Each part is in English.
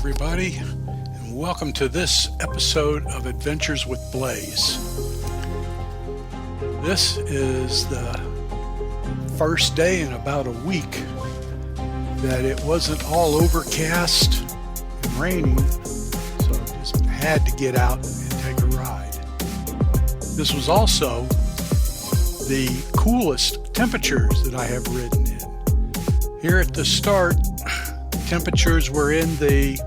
everybody, and welcome to this episode of Adventures with Blaze. This is the first day in about a week that it wasn't all overcast and raining, so I just had to get out and take a ride. This was also the coolest temperatures that I have ridden in. Here at the start, temperatures were in the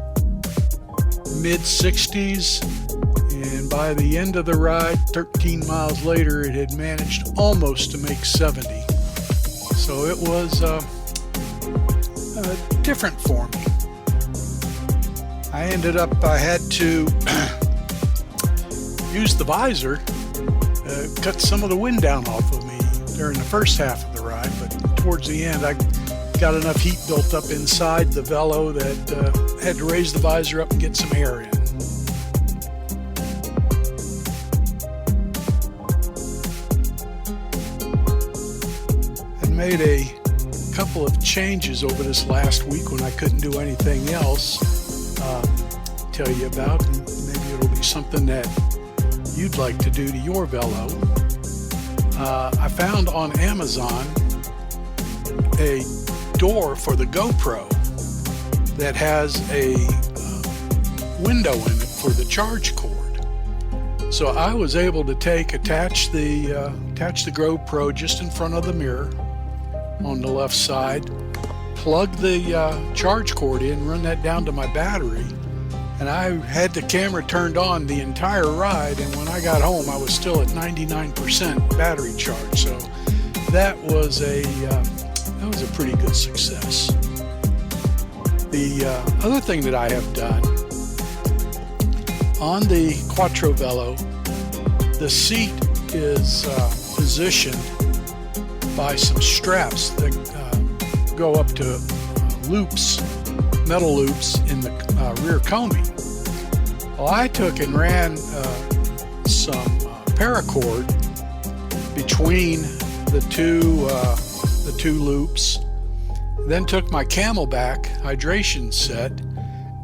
mid 60s, and by the end of the ride, 13 miles later, it had managed almost to make 70. So it was different for me. I had to use the visor, cut some of the wind down off of me during the first half of the ride, but towards the end, I got enough heat built up inside the velo that had to raise the visor up and get some air in. I made a couple of changes over this last week when I couldn't do anything else tell you about, and maybe it'll be something that you'd like to do to your velo. I found on Amazon a door for the GoPro that has a window in it for the charge cord. So I was able to attach the GoPro just in front of the mirror on the left side, plug the charge cord in, run that down to my battery, and I had the camera turned on the entire ride, and when I got home I was still at 99% battery charge. So that was a pretty good success. The other thing that I have done on the Quattro Velo, the seat is positioned by some straps that go up to loops, metal loops in the rear combing. Well, I took and ran some paracord between the two loops, then took my Camelback hydration set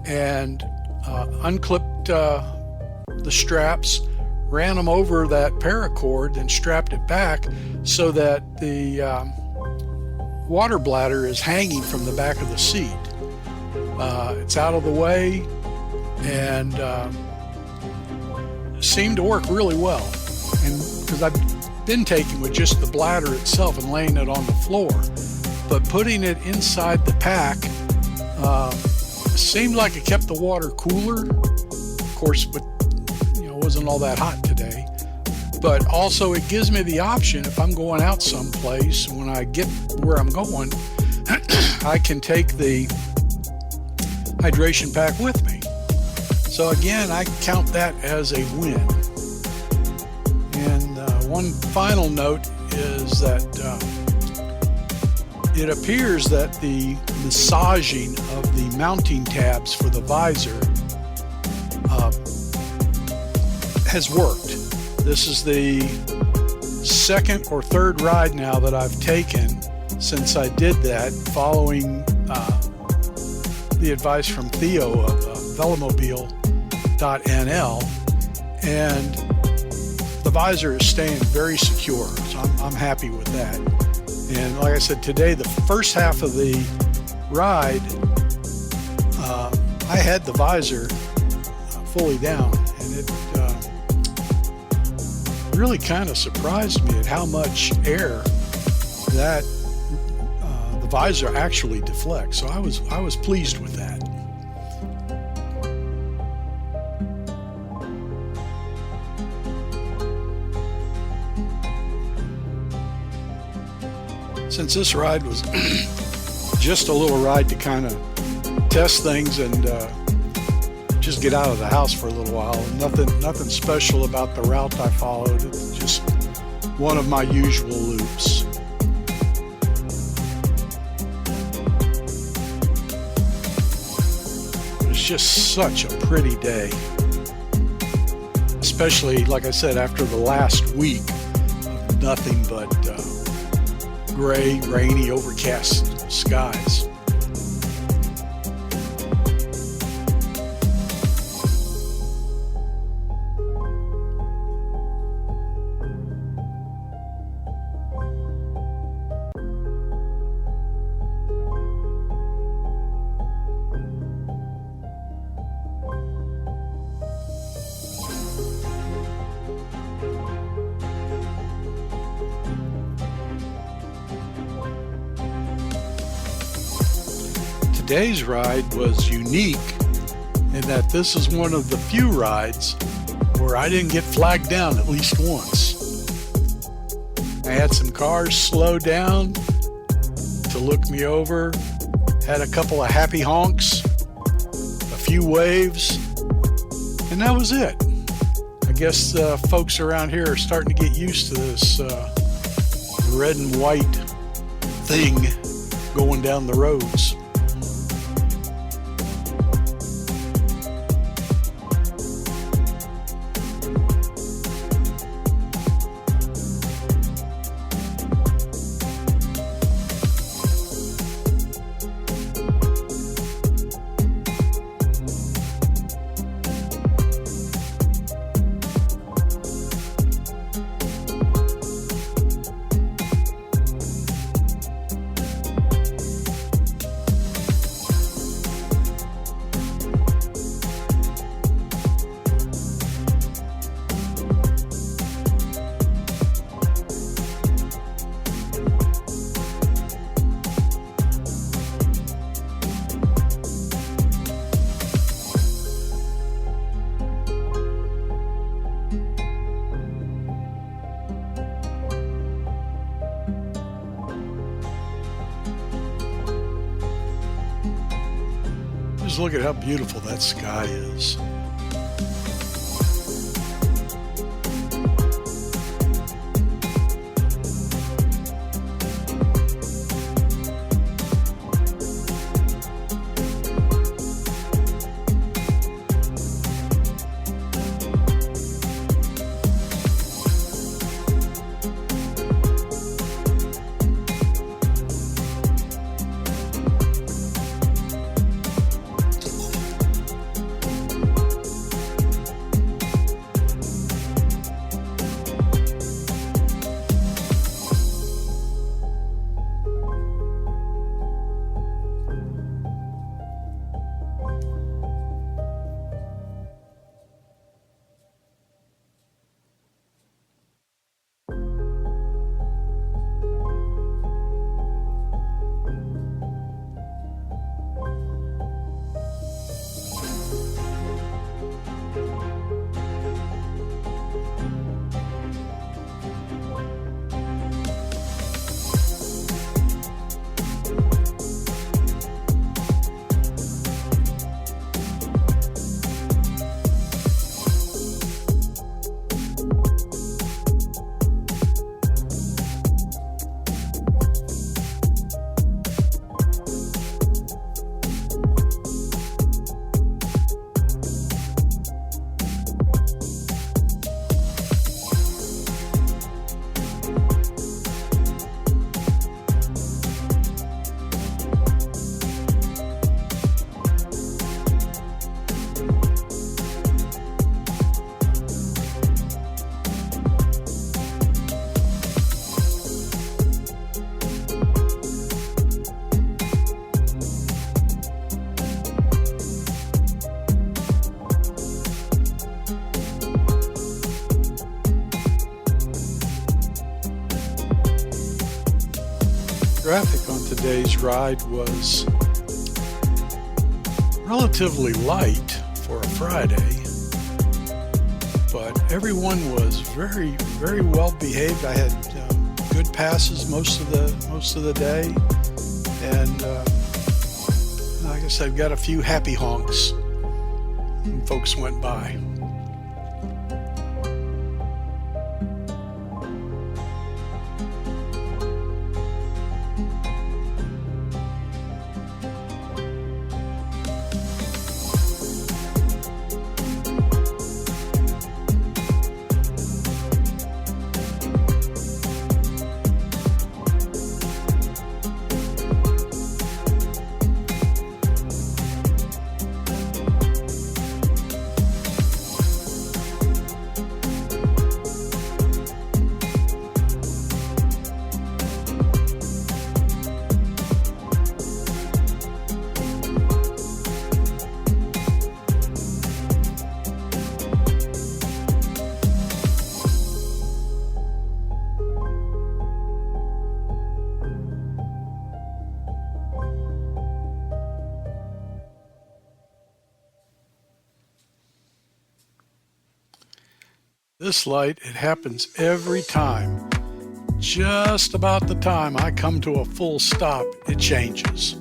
and unclipped the straps, ran them over that paracord, then strapped it back so that the water bladder is hanging from the back of the seat. It's out of the way and seemed to work really well. And because I've been taking with just the bladder itself and laying it on the floor, but putting it inside the pack seemed like it kept the water cooler. Of course, but it wasn't all that hot today. But also it gives me the option, if I'm going out someplace, when I get where I'm going, I can take the hydration pack with me. So again, I count that as a win. And one final note is that it appears that the massaging of the mounting tabs for the visor has worked. This is the second or third ride now that I've taken since I did that, following the advice from Theo of velomobile.nl, and the visor is staying very secure, so I'm happy with that. And like I said, today, the first half of the ride, I had the visor fully down, and it really kind of surprised me at how much air that the visor actually deflects. So I was pleased with that. Since this ride was just a little ride to kind of test things and just get out of the house for a little while, nothing special about the route I followed. It's just one of my usual loops. It's just such a pretty day, especially, like I said, after the last week of nothing but gray, rainy, overcast skies. today's ride was unique in that this is one of the few rides where I didn't get flagged down at least once. I had some cars slow down to look me over, had a couple of happy honks, a few waves, and that was it. I guess folks around here are starting to get used to this red and white thing going down the roads. Just look at how beautiful that sky is. Traffic on today's ride was relatively light for a Friday, but everyone was very, very well behaved. I had good passes most of the day, and I guess I've got a few happy honks when folks went by. This light, it happens every time. Just about the time I come to a full stop, it changes.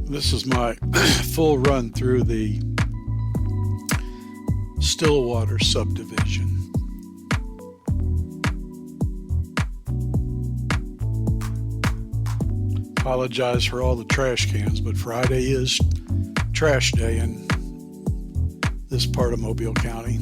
This is my full run through the Stillwater subdivision. Apologize for all the trash cans, but Friday is trash day in this part of Mobile County.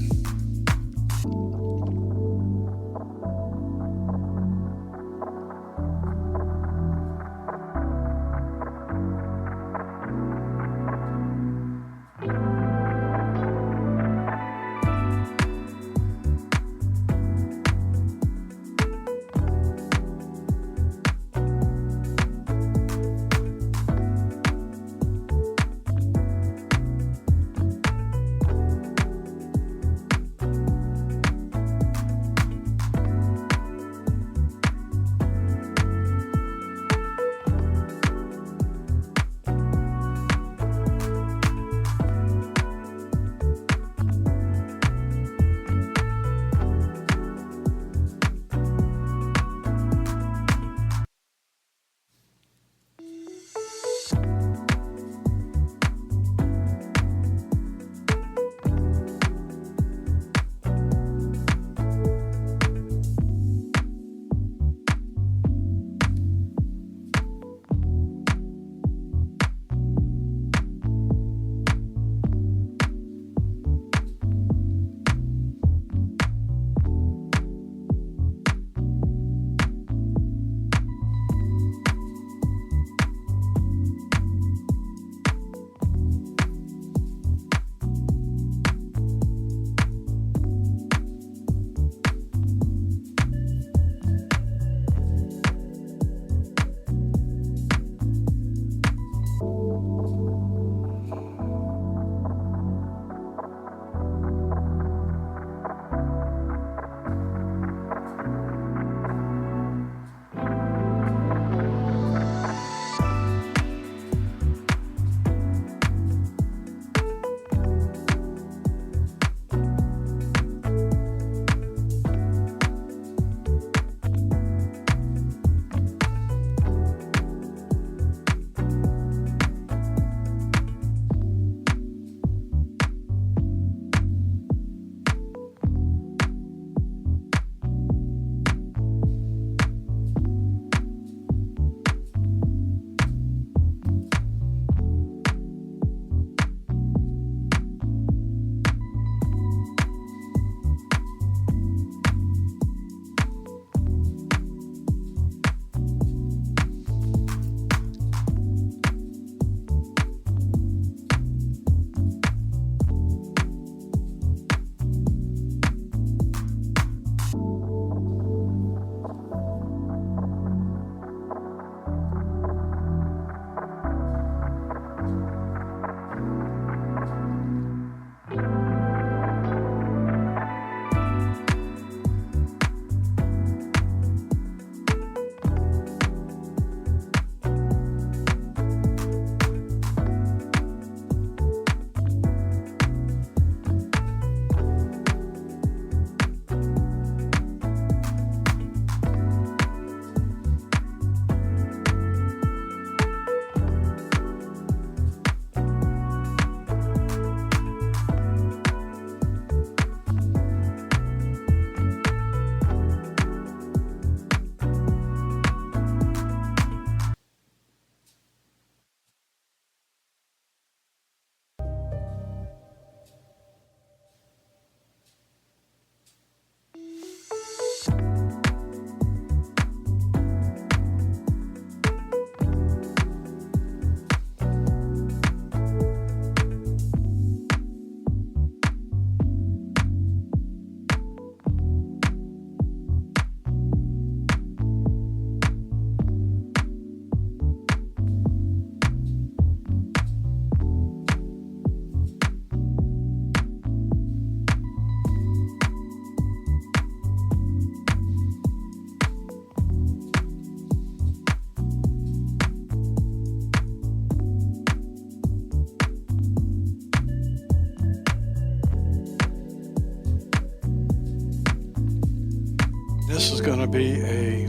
This is going to be a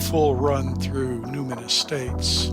full run through Newman Estates.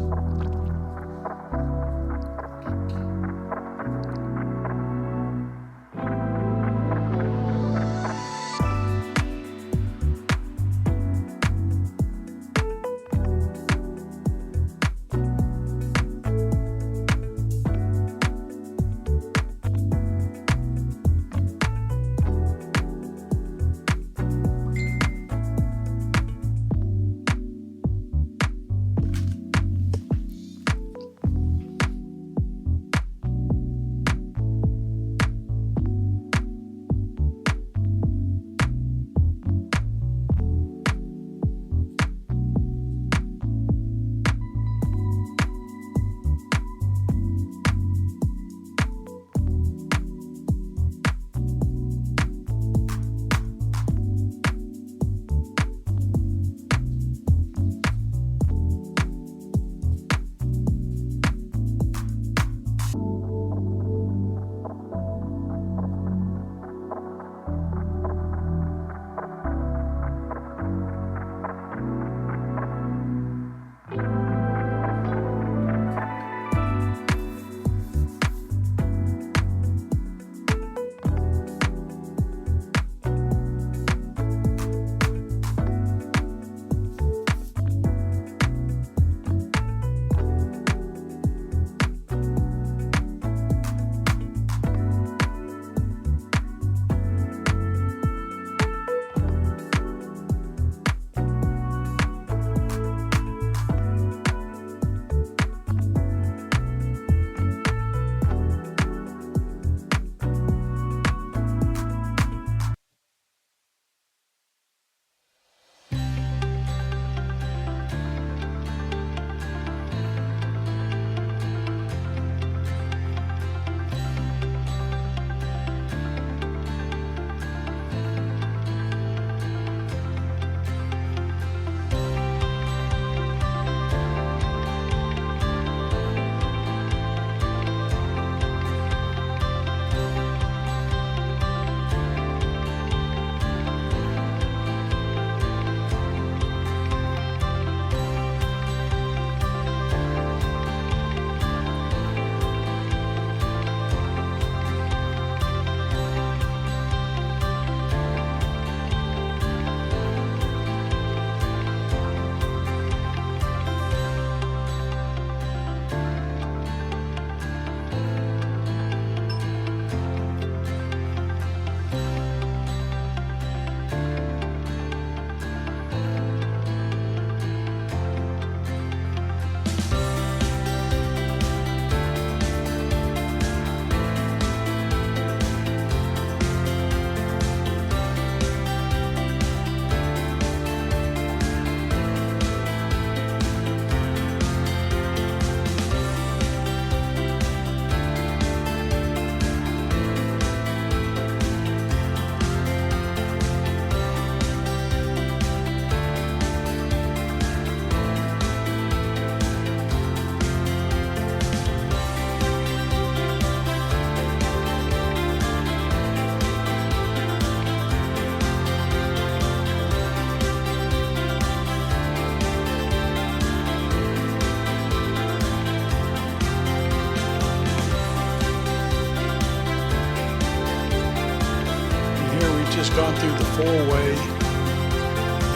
Just gone through the four-way,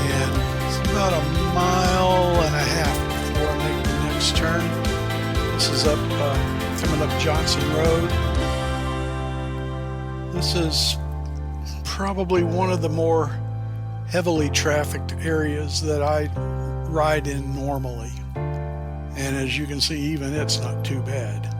and it's about a mile and a half before I make the next turn. This is up coming up Johnson Road. This is probably one of the more heavily trafficked areas that I ride in normally, and as you can see, even it's not too bad.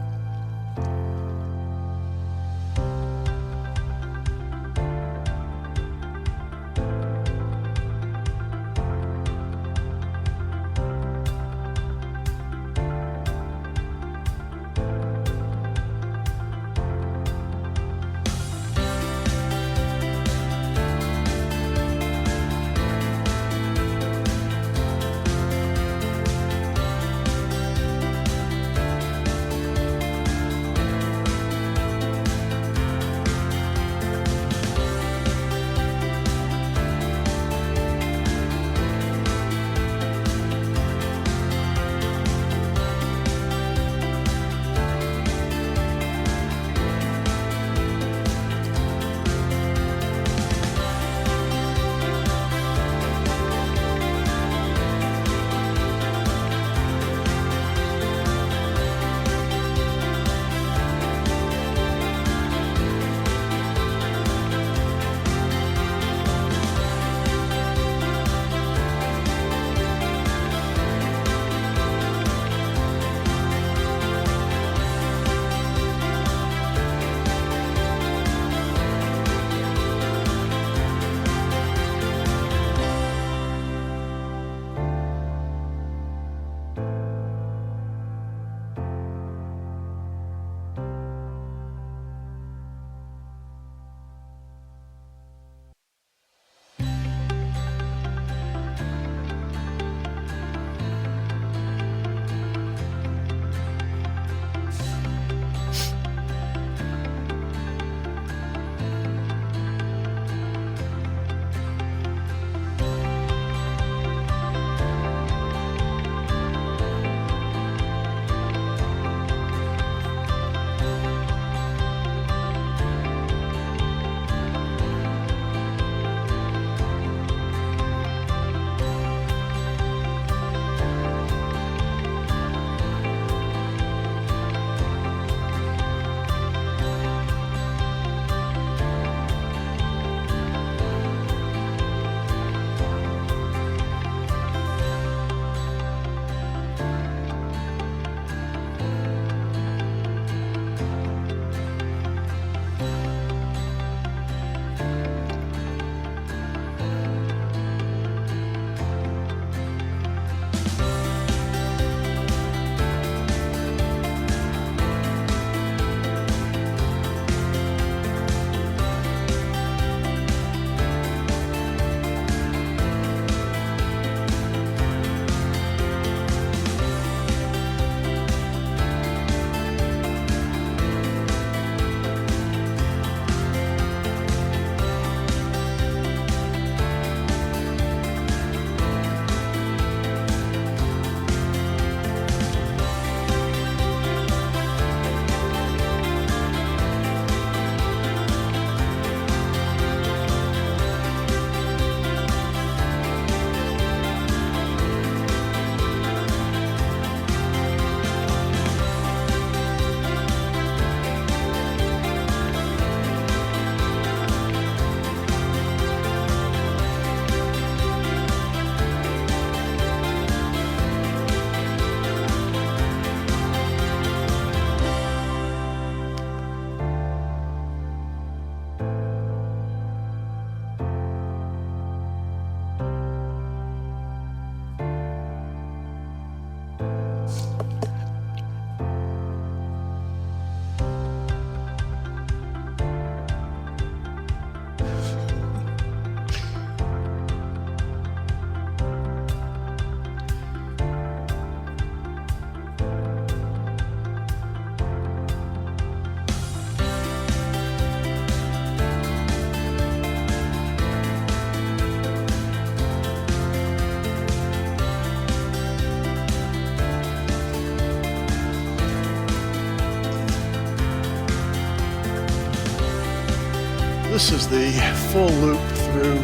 This is the full loop through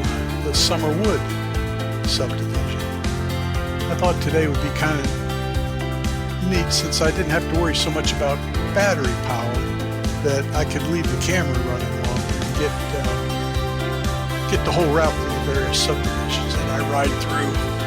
the Summerwood subdivision. I thought today would be kind of neat since I didn't have to worry so much about battery power that I could leave the camera running longer and get the whole route through the various subdivisions that I ride through.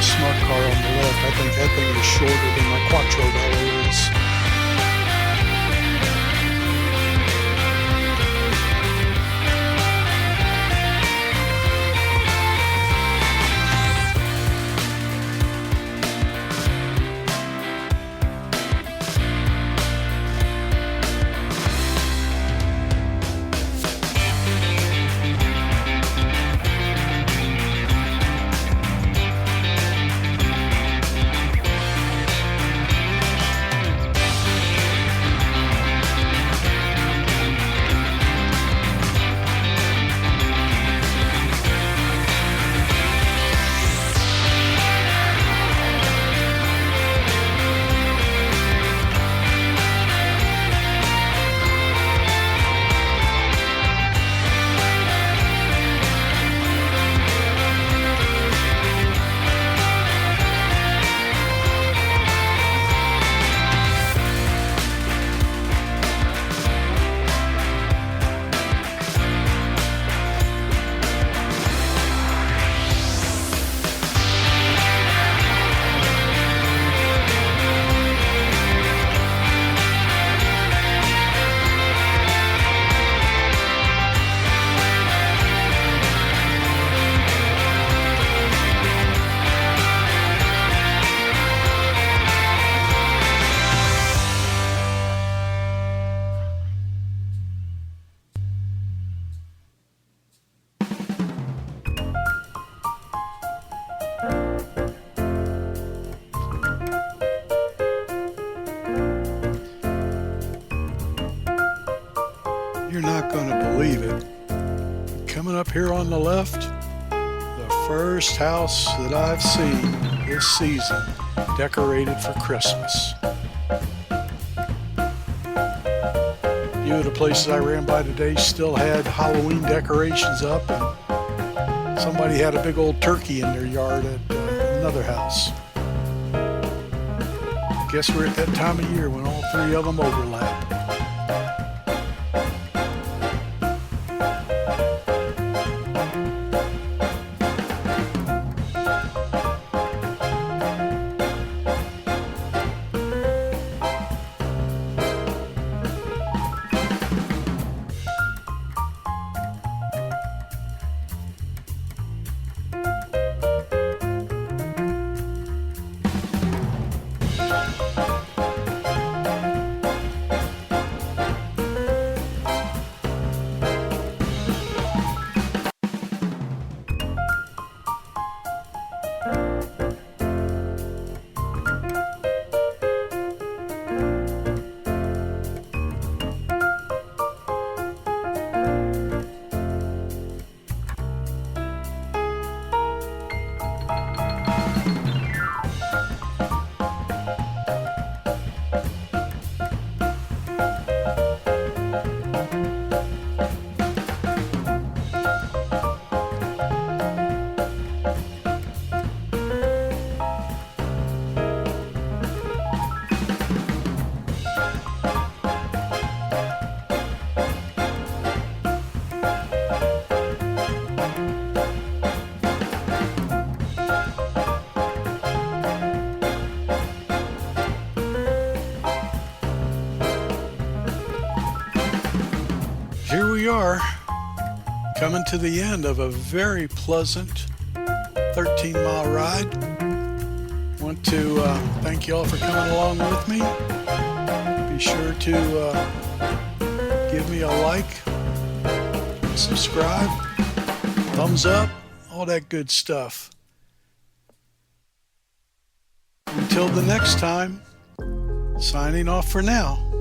Smart car on the left. I think that thing is shorter than my Quattro Bello is. You're not going to believe it. Coming up here on the left, the first house that I've seen this season decorated for Christmas. A few of the places I ran by today still had Halloween decorations up, and somebody had a big old turkey in their yard at another house. Guess we're at that time of year when all three of them overlap. Here we are, coming to the end of a very pleasant 13-mile ride. Want to thank you all for coming along with me. Be sure to give me a like, subscribe, thumbs up, all that good stuff. Until the next time, signing off for now.